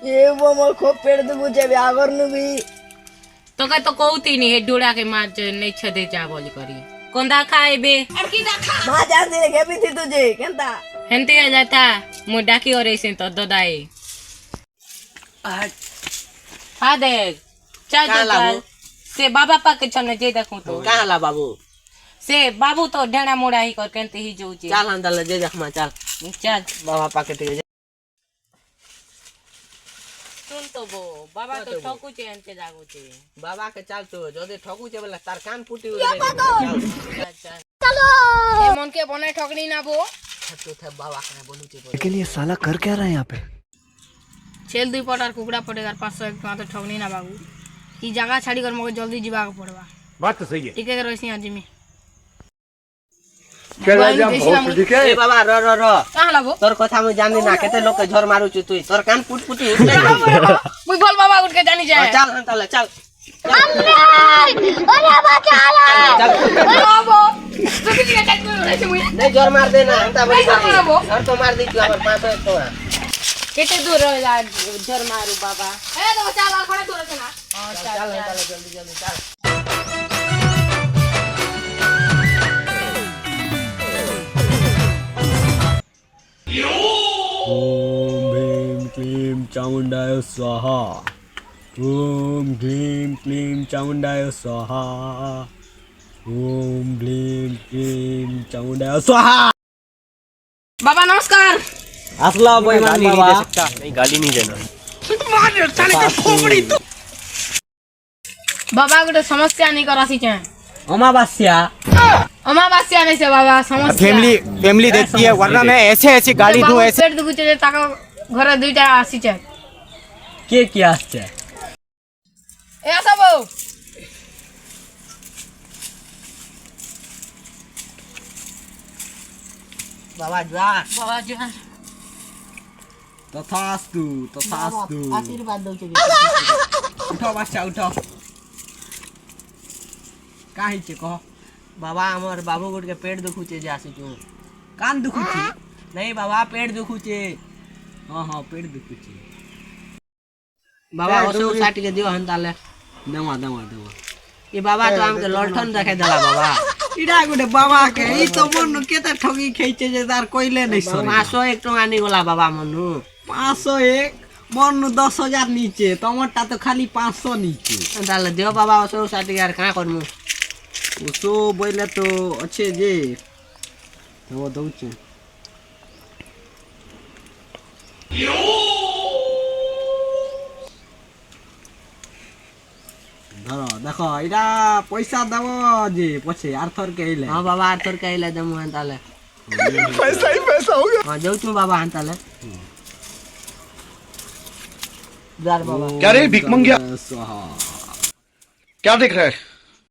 ये वो मो खूब पेड़ दुखुचे आगर नु भी तो कहीं तो कहती नहीं है डोड़ा के मार नहीं छदे जा बोली करी कोंदा खाए बे मां जान दे के भी थी तुझे केंता हेंते आ जाता मु डाकी और ऐसे तो ददाई हाँ देख चल चल से बाबा पा के चलने जे देखूं तो कहाँ ला बाबू से बाबू तो ढेड़ा मोड़ा ही कर केंते ही जो चल अंदर जे देख मा चल चल बाबा पाके ते सुन तो बो बाबा तो ठोकू छे एंते जागू छे बाबा के चल तो जदे ठोकू छे बोला तार कान फूटी चलो ए मन के बने ठोकनी ना बो तो थे बाबा के बोलू छे लेकिन ये साला कर क्या रहा है यहाँ पे? छेल दुई पटार कुकड़ा पड़ेगा 500 एक तो ठोकनी ना बाबू ई जगह छाड़ी कर मगे जल्दी जीवा के पड़वा बात तो सही है। ठीक है रोइसी आज में ए बाबा रो रो रो कहां लाबो तोर कथा में जान ना केते लोग के झोर मारू छु तू तोर कान फूट फूटी मुई बोल बाबा उठ के जानी जाए चल अंतल चल अरे बचा ला बाबू तू की चल रे मुई नहीं झोर मार देना अंता बड़ी बाबू और तो मार दी तू हमर 500 तो केते दूर जा झोर मारू बाबा ए तो चल खड़े दूर से ना हां चल अंतल जल्दी जल्दी चल ओम भीम क्लीम चामुंडाय स्वाहा। ओम भीम क्लीम चामुंडाय स्वाहा। ओम भीम क्लीम चामुंडाय स्वाहा। बाबा नमस्कार असला बेईमान बाबा नहीं गाली नहीं देना। बाबा को समस्या नहीं करासी चाहे अमावस्या अमावस्या नहीं से बाबा समस्या फैमिली देखती है वरना मैं ऐसे ऐसे गाली दूं ऐसे पेट दुखु चले ताको घर दुईटा आसी चाहे के किया आछे ए सब बाबा जा बाबा जी तथास्तु तथास्तु आशीर्वाद दो छे उठो बच्चा उठो काहे छे कह बाबा हमर बाबू गुड के पेट दुखु छे जासी तू कान दुखु छी नहीं बाबा पेट दुखु छे हां हां पेट दुखु छी बाबा ओसे साट के दियो हंताले दवा दवा दवा ये बाबा तो हमके ललठन देखे देला बाबा इडा गुडे बाबा के ई तो मन केते ठगी खैचे जे तार कोइले नहीं सर 501 टका नहीं गोला बाबा मनु 501 मन 10,000 नीचे टमाटा तो खाली 500 नीचे हंताले दियो बाबा ओसे साट यार का करमु उसो बोले तो अच्छे जे वो दउचे धरो देखो इडा पैसा दबो जे पछे आर्थर के आइले हां बाबा आर्थर के आइले दमु हंताले पैसा ही पैसा हो गया। हां जाऊ तू बाबा हंताले जार बाबा क्या रे भिख मंगिया स्वाहा क्या देख रहा है?